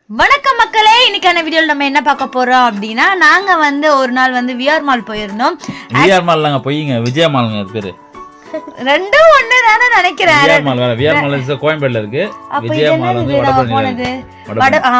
வணக்கம் மக்களே, இன்னைக்கான வீடியோல நம்ம என்ன பார்க்க போறோம் அப்படின்னா, நாங்க ஒரு நாள் விஆர் மால் போயிருந்தோம். விஆர் மால் நாங்க போயிங்க விஜய மால்ங்க பேரு. ரெண்டும் ஒண்ணு தானே நினைக்கிறேன். விஆர் மால் வேற, விஆர் மால் கோயம்பேடுல இருக்கு. விஜய மால் போனது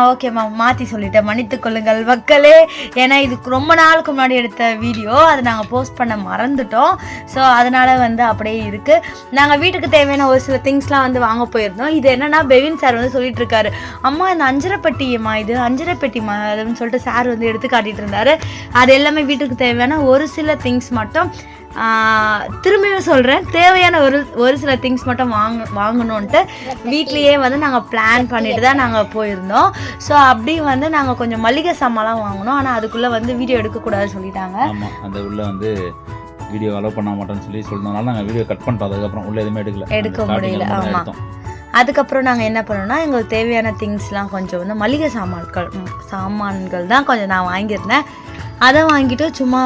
ஓகேமா, மாத்தி சொல்லிட்டேன், மன்னித்துக் கொள்ளுங்கள் மக்களே. ஏன்னா இது ரொம்ப நாளுக்கு முன்னாடி எடுத்த வீடியோ, அதை நாங்க போஸ்ட் பண்ண மறந்துட்டோம். ஸோ அதனால அப்படியே இருக்கு. நாங்க வீட்டுக்கு தேவையான ஒரு சில திங்ஸ்லாம் வாங்க போயிருந்தோம். இது என்னன்னா, பெவின் சார் சொல்லிட்டு இருக்காரு, அம்மா இந்த அஞ்சரைப்பட்டியம்மா, இது அஞ்சரைப்பட்டிமா அதுன்னு சொல்லிட்டு சார் எடுத்து காட்டிட்டு இருந்தாரு. அது எல்லாமே வீட்டுக்கு தேவையான ஒரு சில திங்ஸ் மட்டும். திரும்பியும் சொல்கிறேன், தேவையான ஒரு சில திங்ஸ் மட்டும் வாங்கணுன்ட்டு வீட்லேயே நாங்கள் பிளான் பண்ணிட்டு தான் நாங்கள் போயிருந்தோம். ஸோ அப்படி நாங்கள் கொஞ்சம் மளிகை சாமான்லாம் வாங்கினோம். ஆனால் அதுக்குள்ளே வீடியோ எடுக்கக்கூடாதுன்னு சொல்லிட்டாங்க. ஆமாம், அந்த உள்ள வீடியோ அலோவ் பண்ண மாட்டோம்னு சொன்னதுனால நாங்கள் வீடியோ கட் பண்ணிட்டோம். அதுக்கப்புறம் உள்ள எதுவுமே எடுக்க முடியல. ஆமாம், அதுக்கப்புறம் நாங்கள் என்ன பண்ணோம்னா, எங்களுக்கு தேவையான திங்ஸ்லாம் கொஞ்சம் மளிகை சாமான்கள் தான் கொஞ்சம் நான் வாங்கியிருந்தேன். அதை வாங்கிட்டு சும்மா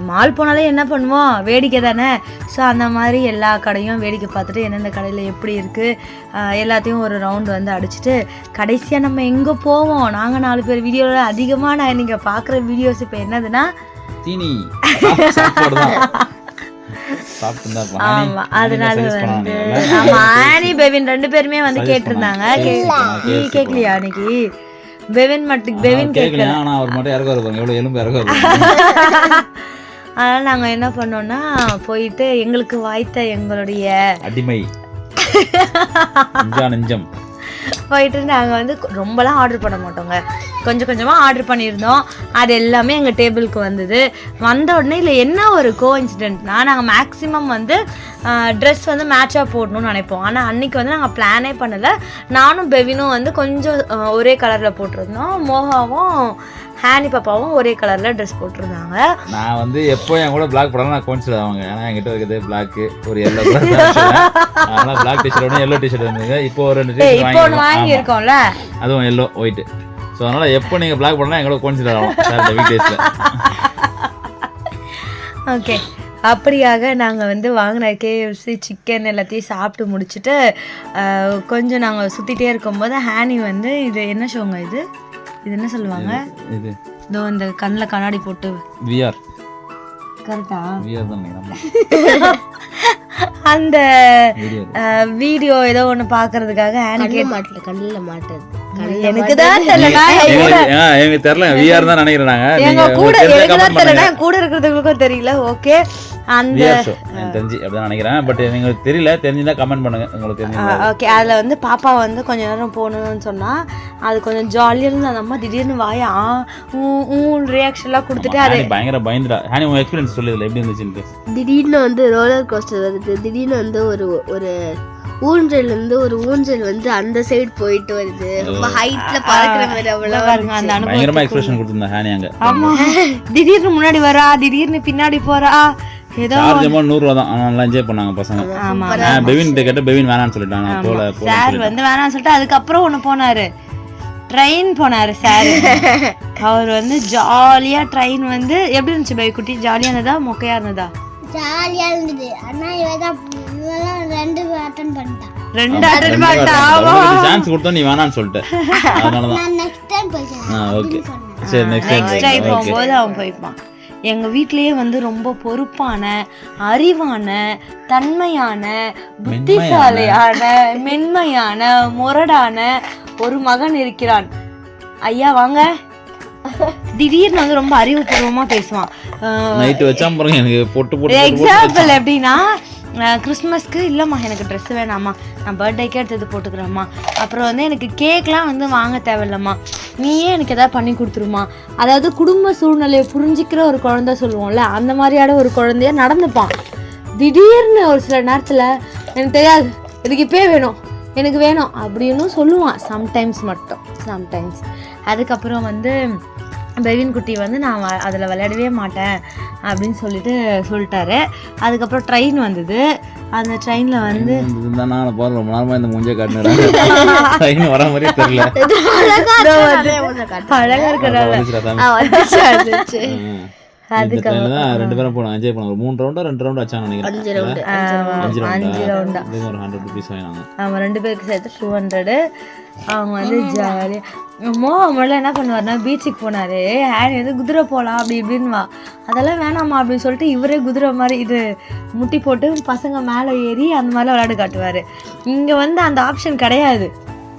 மால் போனாலே என்ன பண்ணுவோம், வேடிக்கை தானே. ஸோ அந்த மாதிரி எல்லா கடையும் வேடிக்கை பார்த்துட்டு எந்தெந்த கடையில் எப்படி இருக்குது எல்லாத்தையும் ஒரு ரவுண்டு அடிச்சுட்டு கடைசியாக நம்ம எங்கே போவோம், நாங்கள் 4 பேர் வீடியோவில் அதிகமாக நீங்கள் பார்க்குற வீடியோஸ் இப்போ என்னதுன்னா தீனி. ஆமா, அதனால ஆனி பெவின் 2 பேருமே கேட்டிருந்தாங்க. கேட்கலையா அன்னைக்கு? பெவின் மட்டும் கேட்கல. அதனால நாங்க என்ன பண்ணோம்னா, போயிட்டு எங்களுக்கு வாய்த்த எங்களுடைய அடிமை நெஞ்சம் போயிட்டு நாங்கள் ரொம்பலாம் ஆர்டர் பண்ண மாட்டோங்க, கொஞ்சம் கொஞ்சமாக ஆர்டர் பண்ணியிருந்தோம். அது எல்லாமே எங்கள் டேபிளுக்கு வந்த உடனே இல்லை என்ன ஒரு கோஇன்சிடென்ட்னா, நாங்கள் மேக்ஸிமம் ட்ரெஸ் மேட்சாக போடணும்னு நினைப்போம். ஆனால் அன்றைக்கி நாங்கள் பிளானே பண்ணலை. நானும் பெவினும் கொஞ்சம் ஒரே கலரில் போட்டிருந்தோம். மோகாவும் ஹானி பாப்பாவும் ஒரே கலரில் ட்ரெஸ் போட்டிருந்தாங்க. நான் எப்போ என் கூட பிளாக் போடலாம் நான் கோன்சிடர் ஆவாங்க. ஏன்னா என்கிட்ட இருக்கிறது பிளாக் ஒரு எல்லோ கலர், அதனால் பிளாக் டிஷர்ட் ஒன்று எல்லோ டிஷர்ட் வந்துங்க. இப்போ ஒரு 2 வாங்கியிருக்கோம்ல, அதுவும் எல்லோ ஒயிட். ஸோ அதனால் எப்போ நீங்கள் பிளாக் போடலாம் எங்களோட கோன்சிடர் ஆகும் சார் வீக் டேஸில். ஓகே, அப்படியாக நாங்கள் வாங்கின KFC சிக்கன் எல்லாத்தையும் சாப்பிட்டு முடிச்சுட்டு கொஞ்சம் நாங்கள் சுற்றிட்டே இருக்கும்போது ஹானி இது என்ன ஷோங்க, இது என்ன சொல்லுவாங்க, இதோ இந்த கண்ணில் கண்ணாடி போட்டு விஆர், கரெக்டா? விஆர் தான். அந்த வீடியோ ஏதோ ஒன்று பார்க்கறதுக்காக ஹானி மாட்டல கண்ணில் மாட்டது. எனக்கு தான் தெரியல, எங்க தெரியல, விஆர் தான் நினைக்கிறாங்க. எங்க கூட எனக்கு தான் தெரியல, கூட இருக்கிறதுங்களுக்கும் தெரியல. ஓகே, அந்த தெரிஞ்சு அப்படிதான் நினைக்கிறேன். பட் உங்களுக்கு தெரியல, தெரிஞ்சுதான் கமெண்ட் பண்ணுங்க உங்களுக்கு தெரிஞ்சு. ஓகே, அதில் பாப்பா கொஞ்ச நேரம் போகணும்னு சொன்னா, அது கொஞ்சம் ஜாலியாக இருந்து அந்த அம்மா திடீர்னு வாயா ரியாக்ஷன்லாம் கொடுத்துட்டு அது பயங்கர பயந்துடா. ஹானி உங்க எக்ஸ்பீரியன்ஸ் சொல்லுதுல எப்படி இருந்துச்சுன்னு. திடீர்னு ரோலர் கோஸ்டர் வருது, திடீர்னு ஒரு ஊஞ்சல் ஒரு ஊஞ்சல் அந்த சைடு போயிட்டு வருது, ரொம்ப ஹைட்ல பறக்குற மாதிரி அவ்வளவு பாருங்க. அந்த அனுபவம் பயங்கரமா எக்ஸ்பிரஷன் கொடுத்திருந்தா ஹானி அங்க. ஆமா, திடீர்னு முன்னாடி வரா, திடீர்னு பின்னாடி போறா. ஏதோ சார்ஜ் அமௌண்ட் 100 ரூபாய் தான். ஆனா நல்லா என்ஜாய் பண்ணாங்க பசங்க. ஆமா, பெவின் கிட்ட கேட்ட பெவின் வேணாம்னு சொல்லிட்டாங்க. போல சார் வேணாம்னு சொல்லிட்டு அதுக்கப்புறம் ஒண்ணு போனாரு, ட்ரெயின் போனாரு சார். அவர் ஜாலியா ட்ரெயின் எப்படி இருந்துச்சு பை குட்டி? ஜாலியா இருந்ததா மொக்கையா இருந்ததா? ஜாலியா இருந்தது. ஆனா இவதான் 2 அட்டெண்ட் பண்ணிட்டான். 2 அட்டெண்ட் பண்ணிட்டா. சான்ஸ் கொடுத்தா நீ வேணாம்னு சொல்லிட்ட. அதனால தான் நான் நெக்ஸ்ட் டைம் போய்க்கிறேன். ஓகே சரி, நெக்ஸ்ட் டைம் போகும்போது அவன் போய்ப்பான். எங்கள் வீட்லேயே ரொம்ப பொறுப்பான, அறிவான, தன்மையான, புத்திசாலியான, மென்மையான, முரடான ஒரு மகன் இருக்கிறான். ஐயா வாங்க. திடீர்னு ரொம்ப அறிவுபூர்வமா பேசுவான். நைட் வச்சா பாருங்க எனக்கு போட்டு எக்ஸாம்பிள் எப்படின்னா, கிறிஸ்மஸ்க்கு இல்லைம்மா எனக்கு ட்ரெஸ் வேணாம்மா, நான் பர்த்டேக்கே எடுத்தது போட்டுக்கிறேம்மா. அப்புறம் எனக்கு கேக்லாம் வாங்க தேவையில்லம்மா, நீயே எனக்கு எதாவது பண்ணி கொடுத்துருமா. அதாவது குடும்ப சூழ்நிலையை புரிஞ்சிக்கிற ஒரு குழந்தை சொல்லுவோம்ல, அந்த மாதிரியான ஒரு குழந்தைய நடந்துப்பான். திடீர்னு ஒரு சில நேரத்தில் எனக்கு தெரியாது, எனக்கு இப்போயே வேணும், எனக்கு வேணும் அப்படின்னு சொல்லுவான். சம்டைம்ஸ் மட்டும், சம்டைம்ஸ். அதுக்கப்புறம் பெவின் குட்டி நான் அதில் விளையாடவே மாட்டேன் அப்படின்னு சொல்லிட்டாரு. அதுக்கப்புறம் ட்ரெயின் வந்தது. அந்த ட்ரெயினில் வர மாதிரியே தெரியல, அழகா இருக்கிறாங்க. இந்த ட்ரெயின்ல தான் 2 பேரும் போனோம், என்ஜாய் பண்ணோம். ஒரு 3 ரவுண்டா 2 ரவுண்ட் அச்சான்னு நினைக்கிறேன். 5 ரவுண்டு 5 5 ரவுண்டா இதுக்கு ஒரு 100 rupees வாங்கினாங்க. அவங்க 2 பேருக்கு சேர்த்து 200. அவங்க வந்து ஜாலியாக முதல்ல என்ன பண்ணுவார்னா பீச்சுக்கு போனார். ஹேனி வந்து குதிரை போகலாம் அப்படி இப்படின்வா. அதெல்லாம் வேணாமா அப்படின்னு சொல்லிட்டு இவரே குதிரை மாதிரி இது முட்டி போட்டு பசங்க மேலே ஏறி அந்த மாதிரிலாம் விளையாட காட்டுவார். இங்கே வந்து அந்த ஆப்ஷன் கிடையாது.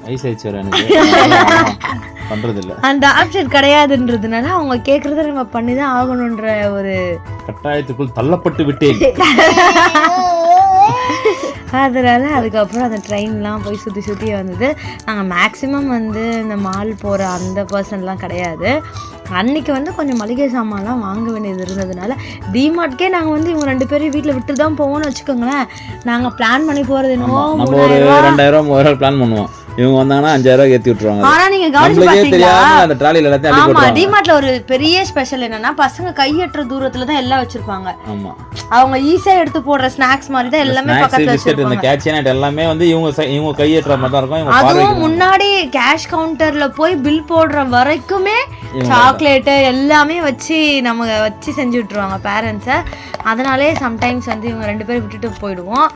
வயசாயிடுச்சு வர எனக்கு பண்றது இல்ல. அந்த ஆப்ஷன் கிடையாதுன்றதுனால அவங்க கேட்குறத நம்ம பண்ணி தான் ஆகணுன்ற ஒரு கட்டாயத்துக்குள் தள்ளப்பட்டு விட்டேன். அதனால அதுக்கப்புறம் அந்த ட்ரெயின்லாம் போய் சுற்றி சுற்றி வந்தது. நாங்கள் மேக்ஸிமம் வந்து இந்த மால் போகிற அந்த பர்சன்லாம் கிடையாது. அன்னைக்கு வந்து கொஞ்சம் மளிகை சாமான்லாம் வாங்க வேண்டியது இருந்ததுனால டிமார்ட்கே நாங்கள் வந்து இவங்க 2 பேரும் வீட்டில் விட்டு தான் போவோம்னு வச்சுக்கோங்களேன். நாங்கள் பிளான் பண்ணி போகிறது என்னவோ நம்ம ஒரு 2000 3000 பிளான் பண்ணுவோம். இவங்க வந்தாங்கன்னா 5000 ஏற்றி விட்டுருவாங்க. ஆனால் நீங்கள் கவனிச்சு பார்த்தீங்களா தெரியாம அந்த ட்ராலியில் எல்லாத்தையும் அள்ளி ஆமா போட்டுருவாங்க. டிமார்ட்ல ஒரு பெரிய ஸ்பெஷல் என்னன்னா பசங்க கையற்ற தூரத்துல தான் எல்லாம் வச்சிருப்பாங்க. ஆமா, அவங்க ஈஸியா எடுத்து போடுற ஸ்நாக்ஸ் மாதிரி தான் எல்லாமே பக்கத்துல பிஸ்கட் இந்த வச்சிருப்பாங்க. கேட்ச் நட் எல்லாமே வந்து இவங்க கையேற்ற மாதிரி தான் இருக்கும். இவங்க அதுவும் முன்னாடி கேஷ் கவுண்டர்ல போய் பில் போடுற வரைக்குமே சாக்லேட் எல்லாமே வச்சு நம்ம வச்சு செஞ்சு விட்டுருவாங்க பேரண்ட்ஸை. அதனாலே சம்டைம்ஸ் வந்து இவங்க 2 பேரும் விட்டுட்டு போயிடுவோம்.